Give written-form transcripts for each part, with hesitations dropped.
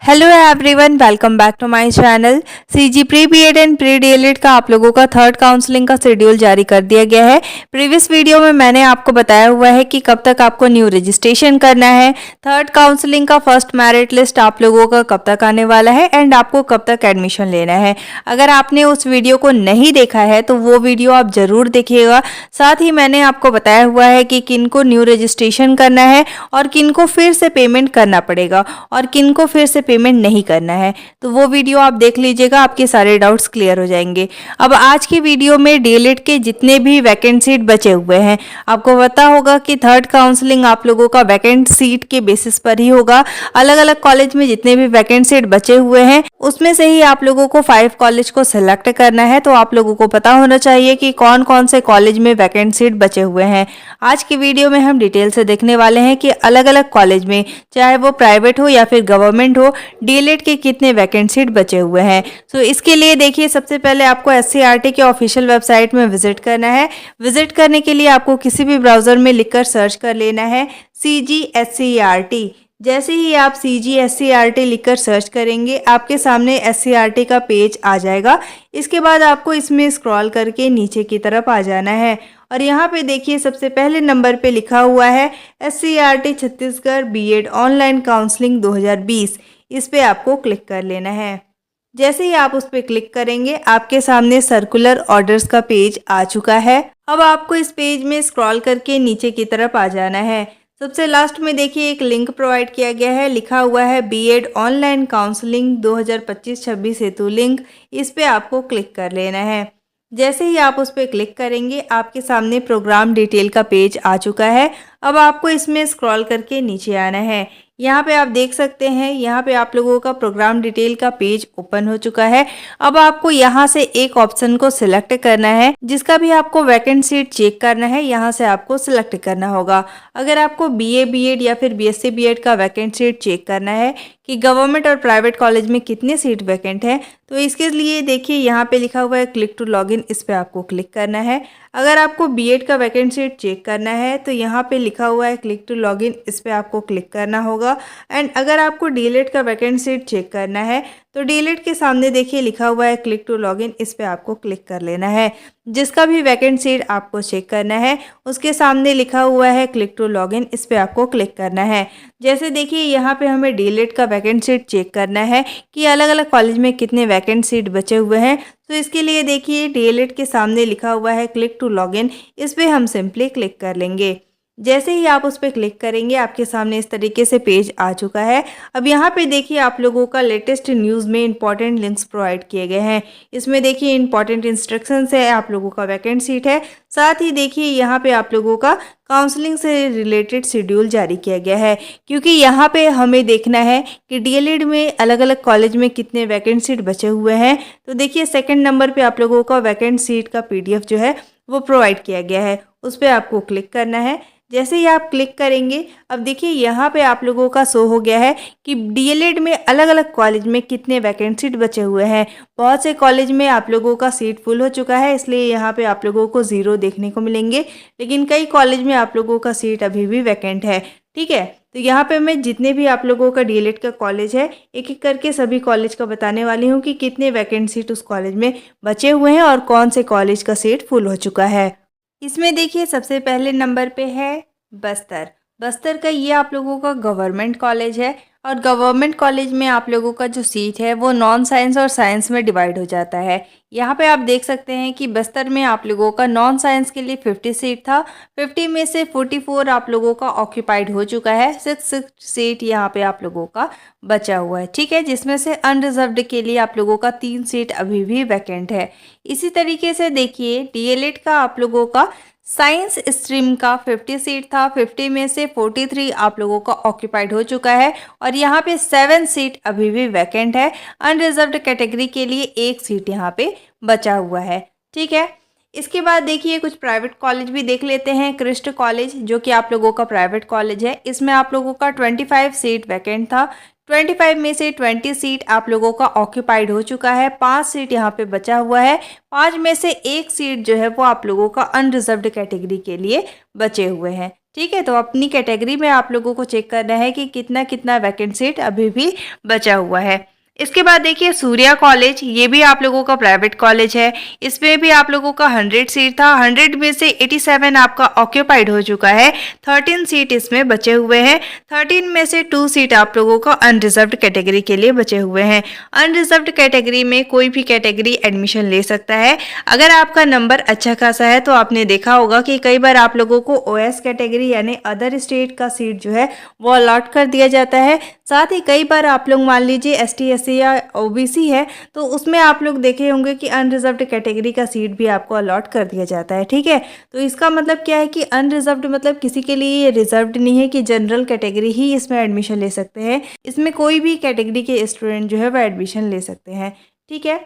Hello everyone, welcome back to my channel. CG pre BEd and pre DLEd का आप लोगों का third counselling का शेड्यूल जारी कर दिया गया है। प्रीवियस वीडियो में मैंने आपको बताया हुआ है कि कब तक आपको न्यू रजिस्ट्रेशन करना है, थर्ड काउंसलिंग का फर्स्ट मेरिट लिस्ट आप लोगों का कब तक आने वाला है एंड आपको कब तक एडमिशन लेना है। अगर आपने उस वीडियो को नहीं देखा है तो वो वीडियो आप ज़रूर देखिएगा। साथ ही मैंने आपको बताया हुआ है कि किन को न्यू रजिस्ट्रेशन करना है और किन को फिर से पेमेंट करना पड़ेगा और किन को फिर से पेमेंट नहीं करना है। तो वो वीडियो आप देख लीजिएगा, आपके सारे डाउट्स क्लियर हो जाएंगे। अब आज की वीडियो में डीएलएड के जितने भी वैकेंट सीट बचे हुए हैं, आपको पता होगा कि थर्ड काउंसलिंग आप लोगों का वैकेंट सीट के बेसिस पर ही होगा। अलग अलग कॉलेज में जितने भी वैकेंट सीट बचे हुए हैं उसमें से ही आप लोगों को 5 कॉलेज को सिलेक्ट करना है। तो आप लोगों को पता होना चाहिए कि कौन कौन से कॉलेज में वैकेंट सीट बचे हुए हैं। आज की वीडियो में हम डिटेल से देखने वाले हैं कि अलग अलग कॉलेज में, चाहे वो प्राइवेट हो या फिर गवर्नमेंट हो, डीएलएड के कितने वैकेंट सीट बचे हुए हैं। तो इसके लिए देखिए, सबसे पहले आपको एससीईआरटी के ऑफिशियल वेबसाइट में विजिट करना है। विजिट करने के लिए आपको किसी भी ब्राउजर में लिखकर सर्च कर लेना है CGSCERT। जैसे ही आप CGSCERT लिखकर सर्च करेंगे, आपके सामने एससीईआरटी का पेज आ जाएगा। इसके बाद आपको इसमें स्क्रॉल करके नीचे की तरफ आ जाना है और यहाँ पे देखिए, सबसे पहले नंबर पे लिखा हुआ है SCERT Chhattisgarh BEd online counselling 2020। इस पे आपको क्लिक कर लेना है। जैसे ही आप उस पर क्लिक करेंगे, आपके सामने सर्कुलर ऑर्डर्स का पेज आ चुका है। अब आपको इस पेज में स्क्रॉल करके नीचे की तरफ आ जाना है। सबसे लास्ट में देखिए, एक लिंक प्रोवाइड किया गया है, लिखा हुआ है बीएड ऑनलाइन काउंसलिंग 2025-26 हेतु लिंक। इस पे आपको क्लिक कर लेना है। जैसे ही आप उस पर क्लिक करेंगे, आपके सामने प्रोग्राम डिटेल का पेज आ चुका है। अब आपको इसमें स्क्रॉल करके नीचे आना है। यहाँ पे आप देख सकते हैं, यहाँ पे आप लोगों का प्रोग्राम डिटेल का पेज ओपन हो चुका है। अब आपको यहाँ से एक ऑप्शन को सिलेक्ट करना है, जिसका भी आपको वैकेंट सीट चेक करना है, यहाँ से आपको सिलेक्ट करना होगा। अगर आपको बीए बीएड या फिर बीएससी बीएड का वैकेंट सीट चेक करना है कि गवर्नमेंट और प्राइवेट कॉलेज में कितने सीट वैकेंट हैं, तो इसके लिए देखिए, यहाँ पे लिखा हुआ है क्लिक टू लॉगिन। इस पे आपको क्लिक करना है। अगर आपको बीएड का वैकेंट सीट चेक करना है तो यहाँ पे लिखा हुआ है क्लिक टू लॉगिन। इस पे आपको क्लिक करना होगा। एंड अगर आपको डीएलएड का वैकेंट सीट चेक करना है तो डीएलएड के सामने देखिए लिखा हुआ है क्लिक टू लॉगिन। इस पे आपको क्लिक कर लेना है। जिसका भी वैकेंट सीट आपको चेक करना है उसके सामने लिखा हुआ है क्लिक टू लॉगिन। इस पे आपको क्लिक करना है। जैसे देखिए, यहाँ पे हमें डीएलएड का वैकेंट सीट चेक करना है कि अलग अलग कॉलेज में कितने वैकेंट सीट बचे हुए हैं। तो इसके लिए देखिए, डीएलएड के सामने लिखा हुआ है क्लिक टू लॉगिन। इस पे हम सिंपली क्लिक कर लेंगे। जैसे ही आप उस पर क्लिक करेंगे, आपके सामने इस तरीके से पेज आ चुका है। अब यहाँ पे देखिए, आप लोगों का लेटेस्ट न्यूज़ में इंपॉर्टेंट लिंक्स प्रोवाइड किए गए हैं। इसमें देखिए इंपॉर्टेंट इंस्ट्रक्शंस है, आप लोगों का वैकेंट सीट है। साथ ही देखिए, यहाँ पे आप लोगों का काउंसलिंग से रिलेटेड शेड्यूल जारी किया गया है, क्योंकि यहाँ पे हमें देखना है कि डीएलएड में अलग अलग कॉलेज में कितने वैकेंट सीट बचे हुए हैं। तो देखिए, सेकंड नंबर पे आप लोगों का वैकेंट सीट का पीडीएफ जो है वो प्रोवाइड किया गया है। उस पर आपको क्लिक करना है। जैसे ही आप क्लिक करेंगे, अब देखिए यहाँ पे आप लोगों का शो हो गया है कि डीएलएड में अलग अलग कॉलेज में कितने वैकेंट सीट बचे हुए हैं। बहुत से कॉलेज में आप लोगों का सीट फुल हो चुका है, इसलिए यहाँ पे आप लोगों को 0 देखने को मिलेंगे। लेकिन कई कॉलेज में आप लोगों का सीट अभी भी वैकेंट है। ठीक है, तो यहाँ पे मैं जितने भी आप लोगों का डीएलएड का कॉलेज है, एक एक करके सभी कॉलेज का बताने वाली हूँ कि कितने वैकेंट सीट उस कॉलेज में बचे हुए हैं और कौन से कॉलेज का सीट फुल हो चुका है। इसमें देखिए, सबसे पहले नंबर पे है बस्तर। बस्तर का ये आप लोगों का गवर्नमेंट कॉलेज है और गवर्नमेंट कॉलेज में आप लोगों का जो सीट है वो नॉन साइंस और साइंस में डिवाइड हो जाता है। यहाँ पे आप देख सकते हैं कि बस्तर में आप लोगों का नॉन साइंस के लिए 50 सीट था। 50 में से 44 आप लोगों का ऑक्यूपाइड हो चुका है। 6 सीट यहाँ पे आप लोगों का बचा हुआ है। ठीक है, जिसमें से अनरिजर्व्ड के लिए आप लोगों का 3 सीट अभी भी वैकेंट है। इसी तरीके से देखिए, डीएलएड का आप लोगों का साइंस स्ट्रीम का 50 सीट था। 50 में से 43 आप लोगों का ऑक्यूपाइड हो चुका है और यहाँ पे 7 सीट अभी भी वैकेंट है। अनरिजर्व्ड कैटेगरी के लिए 1 सीट यहाँ पे बचा हुआ है। ठीक है, इसके बाद देखिए, कुछ प्राइवेट कॉलेज भी देख लेते हैं। क्रिस्ट कॉलेज, जो कि आप लोगों का प्राइवेट कॉलेज है, इसमें आप लोगों का 25 सीट वैकेंट था। 25 में से 20 सीट आप लोगों का ऑक्यूपाइड हो चुका है। 5 सीट यहाँ पे बचा हुआ है। 5 में से 1 सीट जो है वो आप लोगों का अनरिजर्व्ड कैटेगरी के लिए बचे हुए हैं। ठीक है, तो अपनी कैटेगरी में आप लोगों को चेक करना है कि कितना कितना वैकेंट सीट अभी भी बचा हुआ है। इसके बाद देखिए सूर्या कॉलेज, ये भी आप लोगों का प्राइवेट कॉलेज है। इसमें भी आप लोगों का 100 सीट था, 100 में से 87 आपका ऑक्यूपाइड हो चुका है, 13 सीट इसमें बचे हुए हैं। 13 में से 2 सीट आप लोगों का अनरिजर्व्ड कैटेगरी के लिए बचे हुए हैं। अनरिजर्व्ड कैटेगरी में कोई भी कैटेगरी एडमिशन ले सकता है। अगर आपका नंबर अच्छा खासा है तो आपने देखा होगा कि कई बार आप लोगों को ओएस कैटेगरी यानी अदर स्टेट का सीट जो है वो अलॉट कर दिया जाता है। साथ ही कई बार आप लोग मान लीजिए एसटी एससी या ओबीसी है तो उसमें आप लोग देखे होंगे कि अनरिजर्व्ड कैटेगरी का सीट भी आपको अलॉट कर दिया जाता है। ठीक है, तो इसका मतलब क्या है कि अनरिजर्व्ड मतलब किसी के लिए रिजर्व्ड नहीं है कि जनरल कैटेगरी ही इसमें एडमिशन ले सकते हैं। इसमें कोई भी कैटेगरी के स्टूडेंट जो है वह एडमिशन ले सकते हैं। ठीक है,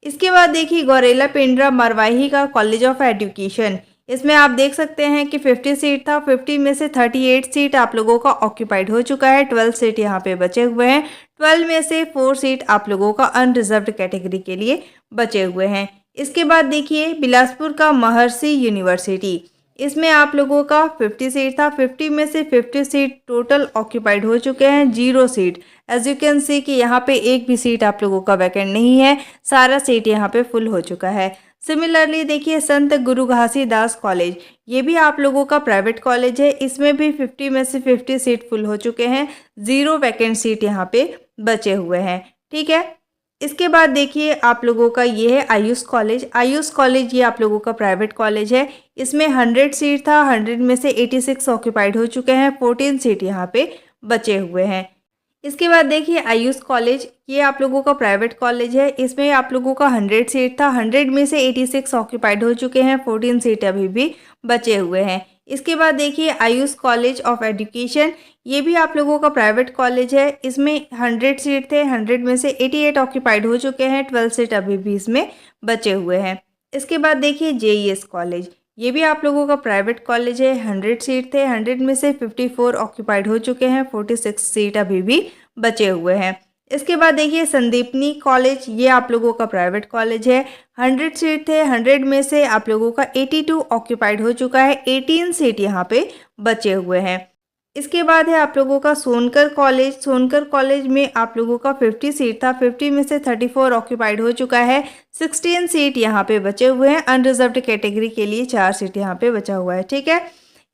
इसके बाद देखिए गौरेला पेंड्रा मरवाही का कॉलेज ऑफ एजुकेशन, इसमें आप देख सकते हैं कि 50 सीट था, 50 में से 38 सीट आप लोगों का ऑक्यूपाइड हो चुका है, 12 सीट यहाँ पे बचे हुए हैं। 12 में से 4 सीट आप लोगों का अनरिजर्व्ड कैटेगरी के लिए बचे हुए हैं। इसके बाद देखिए बिलासपुर का महर्षि यूनिवर्सिटी, इसमें आप लोगों का 50 सीट था, 50 में से 50 सीट टोटल ऑक्यूपाइड हो चुके हैं, 0 seat. As you can see कि यहाँ पे एक भी सीट आप लोगों का वैकेंट नहीं है, सारा सीट यहाँ पे फुल हो चुका है। सिमिलरली देखिए संत गुरु घासीदास कॉलेज, ये भी आप लोगों का प्राइवेट कॉलेज है, इसमें भी 50 में से 50 सीट फुल हो चुके हैं, 0 वैकेंट सीट यहाँ पे बचे हुए हैं। ठीक है, इसके बाद देखिए आप लोगों का ये है आयुष कॉलेज। आयुष कॉलेज ये आप लोगों का प्राइवेट कॉलेज है, इसमें 100 सीट था, 100 में से 86 ऑक्यूपाइड हो चुके हैं, 14 सीट यहाँ पे बचे हुए हैं। इसके बाद देखिए आयुष कॉलेज, ये आप लोगों का प्राइवेट कॉलेज है, इसमें आप लोगों का 100 सीट था, 100 में से 86 ऑक्यूपाइड हो चुके हैं, 14 सीट अभी भी बचे हुए हैं। इसके बाद देखिए आयुष कॉलेज ऑफ एजुकेशन, ये भी आप लोगों का प्राइवेट कॉलेज है, इसमें 100 सीट थे, 100 में से 88 ऑक्यूपाइड हो चुके हैं, 12 सीट अभी भी इसमें बचे हुए हैं। इसके बाद देखिए जेईएस कॉलेज, ये भी आप लोगों का प्राइवेट कॉलेज है, 100 सीट थे, 100 में से 54 ऑक्यूपाइड हो चुके हैं, 46 सीट अभी भी बचे हुए हैं। इसके बाद देखिए संदीपनी कॉलेज, ये आप लोगों का प्राइवेट कॉलेज है, 100 सीट थे, 100 में से आप लोगों का 82 ऑक्यूपाइड हो चुका है, 18 सीट यहाँ पे बचे हुए हैं। इसके बाद है आप लोगों का सोनकर कॉलेज। सोनकर कॉलेज में आप लोगों का 50 सीट था, 50 में से 34 ऑक्यूपाइड हो चुका है, 16 सीट यहाँ पे बचे हुए हैं। अनरिजर्व्ड कैटेगरी के लिए 4 सीट यहाँ पे बचा हुआ है। ठीक है,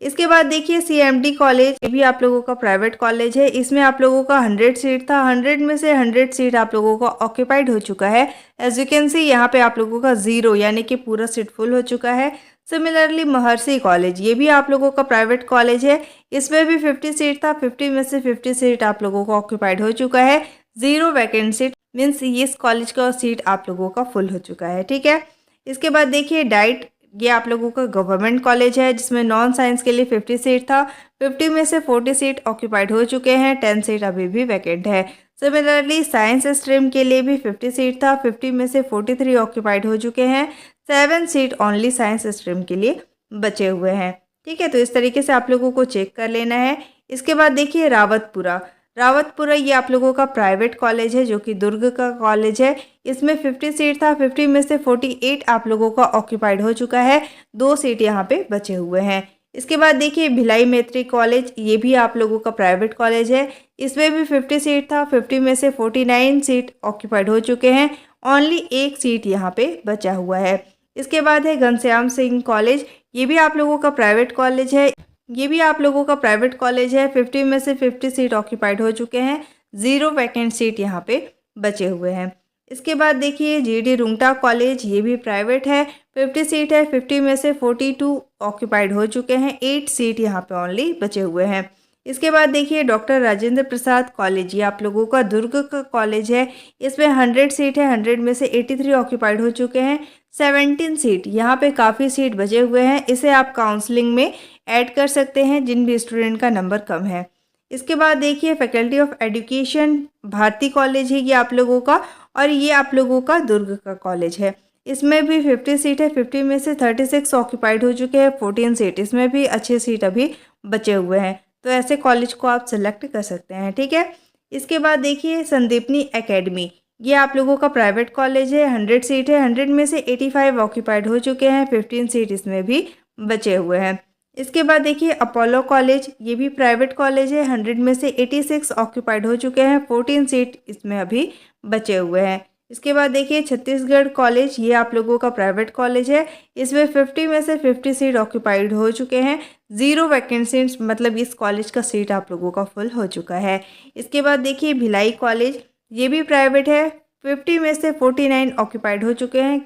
इसके बाद देखिए सीएमडी कॉलेज, ये भी आप लोगों का प्राइवेट कॉलेज है, इसमें आप लोगों का 100 सीट था, 100 में से 100 सीट आप लोगों का ऑक्यूपाइड हो चुका है। एज यू कैन सी यहाँ पे आप लोगों का 0 यानी कि पूरा सीट फुल हो चुका है। सिमिलरली महर्षि कॉलेज, ये भी आप लोगों का प्राइवेट कॉलेज है, इसमें भी 50 सीट था, 50 में से 50 सीट आप लोगों का ऑक्यूपाइड हो चुका है, 0 वैकेंट सीट, मीन्स इस कॉलेज का सीट आप लोगों का फुल हो चुका है। ठीक है, इसके बाद देखिए डाइट, ये आप लोगों का गवर्नमेंट कॉलेज है, जिसमें नॉन साइंस के लिए 50 सीट था, 50 में से 40 सीट ऑक्यूपाइड हो चुके हैं, 10 सीट अभी भी वैकेंट है। सिमिलरली साइंस स्ट्रीम के लिए भी 50 सीट था, 50 में से 43 ऑक्यूपाइड हो चुके हैं, 7 सीट ओनली साइंस स्ट्रीम के लिए बचे हुए हैं। ठीक है, तो इस तरीके से आप लोगों को चेक कर लेना है। इसके बाद देखिए रावतपुरा, रावतपुरा ये आप लोगों का प्राइवेट कॉलेज है, जो कि दुर्ग का कॉलेज है, इसमें 50 सीट था, 50 में से 48 आप लोगों का ऑक्यूपाइड हो चुका है, 2 सीट यहाँ पे बचे हुए हैं। इसके बाद देखिए भिलाई मैत्री कॉलेज, ये भी आप लोगों का प्राइवेट कॉलेज है, इसमें भी 50 सीट था, 50 में से 49 सीट ऑक्यूपाइड हो चुके हैं, ओनली 1 सीट यहाँ पे बचा हुआ है। इसके बाद है घनश्याम सिंह कॉलेज, ये भी आप लोगों का प्राइवेट कॉलेज है, ये भी आप लोगों का प्राइवेट कॉलेज है, 50 में से 50 सीट ऑक्यूपाइड हो चुके हैं, 0 वैकेंट सीट यहाँ पे बचे हुए हैं। इसके बाद देखिए जीडी रुंगटा कॉलेज, ये भी प्राइवेट है, 50 सीट है, 50 में से 42 ऑक्यूपाइड हो चुके हैं, 8 सीट यहाँ पे ओनली बचे हुए हैं। इसके बाद देखिए डॉक्टर राजेंद्र प्रसाद कॉलेज, ये आप लोगों का दुर्ग का कॉलेज है, इसमें 100 सीट है, 100 में से 83 ऑक्यूपाइड हो चुके हैं, 17 सीट यहाँ पे काफ़ी सीट बचे हुए हैं, इसे आप काउंसलिंग में ऐड कर सकते हैं जिन भी स्टूडेंट का नंबर कम है। इसके बाद देखिए faculty of education Bharati college है, ये आप लोगों का, और ये आप लोगों का दुर्ग का कॉलेज है, इसमें भी 50 सीट है, 50 में से 36 ऑक्यूपाइड हो चुके हैं, 14 सीट, इसमें भी अच्छे सीट अभी बचे हुए हैं, तो ऐसे कॉलेज को आप सेलेक्ट कर सकते हैं। ठीक है, इसके बाद देखिए संदीपनी एकेडमी, ये आप लोगों का प्राइवेट कॉलेज है, 100 सीट है, 100 में से 85 ऑक्यूपाइड हो चुके हैं, 15 सीट इसमें भी बचे हुए हैं। इसके बाद देखिए अपोलो कॉलेज, ये भी प्राइवेट कॉलेज है। 100 में से 86 ऑक्यूपाइड हो चुके हैं, 14 सीट इसमें अभी बचे हुए हैं। इसके बाद देखिए छत्तीसगढ़ कॉलेज, ये आप लोगों का प्राइवेट कॉलेज है। इसमें 50 में से 50 सीट ऑक्यूपाइड हो चुके हैं, 0 वैकेंसीज, मतलब इस कॉलेज का सीट आप लोगों का फुल हो चुका है। इसके बाद देखिए भिलाई कॉलेज, ये भी प्राइवेट है। 50 में से 49 ऑक्यूपाइड हो चुके हैं,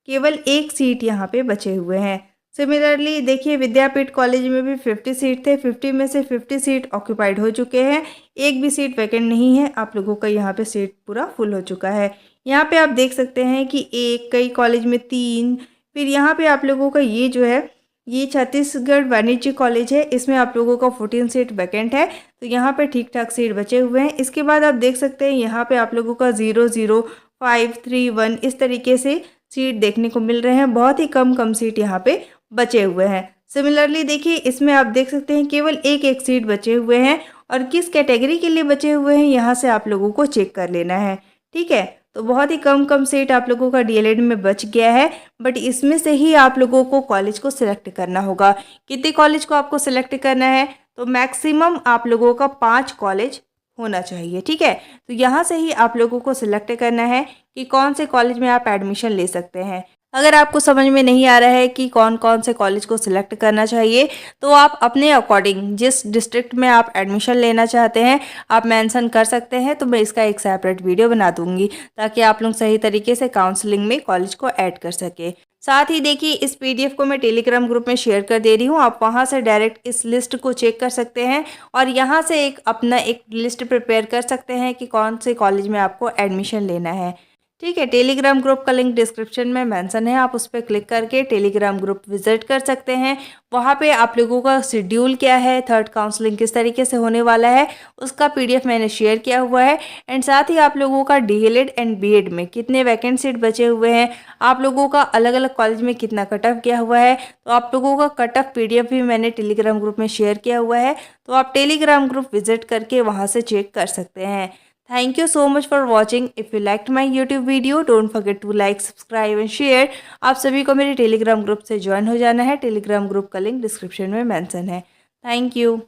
केवल 1 सीट यहाँ पे बचे हुए हैं। सिमिलरली देखिए विद्यापीठ कॉलेज में भी 50 सीट थे, 50 में से 50 सीट ऑक्यूपाइड हो चुके हैं, एक भी सीट वैकेंट नहीं है। आप लोगों का यहाँ पे सीट पूरा फुल हो चुका है। यहाँ पे आप देख सकते हैं कि कई कॉलेज में 3, फिर यहाँ पे आप लोगों का ये जो है ये छत्तीसगढ़ वाणिज्य कॉलेज है, इसमें आप लोगों का 14 सीट वैकेंट है, तो यहाँ पे ठीक ठाक सीट बचे हुए हैं। इसके बाद आप देख सकते हैं यहाँ पे आप लोगों का 0, 0, 5, 3, 1 इस तरीके से सीट देखने को मिल रहे हैं। बहुत ही कम सीट यहाँ पे बचे हुए हैं। सिमिलरली देखिए इसमें आप देख सकते हैं केवल एक सीट बचे हुए हैं, और किस कैटेगरी के लिए बचे हुए हैं यहाँ से आप लोगों को चेक कर लेना है। ठीक है, तो बहुत ही कम सीट आप लोगों का डीएलएड में बच गया है, बट इसमें से ही आप लोगों को कॉलेज को सिलेक्ट करना होगा। कितने कॉलेज को आपको सिलेक्ट करना है, तो मैक्सिमम आप लोगों का 5 कॉलेज होना चाहिए। ठीक है, तो यहाँ से ही आप लोगों को सिलेक्ट करना है कि कौन से कॉलेज में आप एडमिशन ले सकते हैं। अगर आपको समझ में नहीं आ रहा है कि कौन कौन से कॉलेज को सिलेक्ट करना चाहिए, तो आप अपने अकॉर्डिंग जिस डिस्ट्रिक्ट में आप एडमिशन लेना चाहते हैं आप मेंशन कर सकते हैं, तो मैं इसका एक सेपरेट वीडियो बना दूंगी ताकि आप लोग सही तरीके से काउंसलिंग में कॉलेज को ऐड कर सके। साथ ही देखिए इस पीडीएफ को मैं टेलीग्राम ग्रुप में शेयर कर दे रही हूँ, आप वहाँ से डायरेक्ट इस लिस्ट को चेक कर सकते हैं और यहाँ से अपना एक लिस्ट प्रिपेयर कर सकते हैं कि कौन से कॉलेज में आपको एडमिशन लेना है। ठीक है, टेलीग्राम ग्रुप का लिंक डिस्क्रिप्शन में मेंशन है, आप उस पर क्लिक करके टेलीग्राम ग्रुप विजिट कर सकते हैं। वहाँ पे आप लोगों का शेड्यूल क्या है, थर्ड काउंसलिंग किस तरीके से होने वाला है, उसका पीडीएफ मैंने शेयर किया हुआ है। एंड साथ ही आप लोगों का डीएलएड एंड बीएड में कितने वैकेंट सीट बचे हुए हैं, आप लोगों का अलग अलग कॉलेज में कितना कट ऑफ किया हुआ है, तो आप लोगों का कट ऑफ पीडीएफ भी मैंने टेलीग्राम ग्रुप में शेयर किया हुआ है, तो आप टेलीग्राम ग्रुप विजिट करके वहाँ से चेक कर सकते हैं। Thank you so much for watching. If you liked my YouTube video, don't forget to like, subscribe and share. आप सभी को मेरे टेलीग्राम ग्रुप से ज्वाइन हो जाना है। टेलीग्राम ग्रुप का लिंक डिस्क्रिप्शन में मेंशन है। Thank you.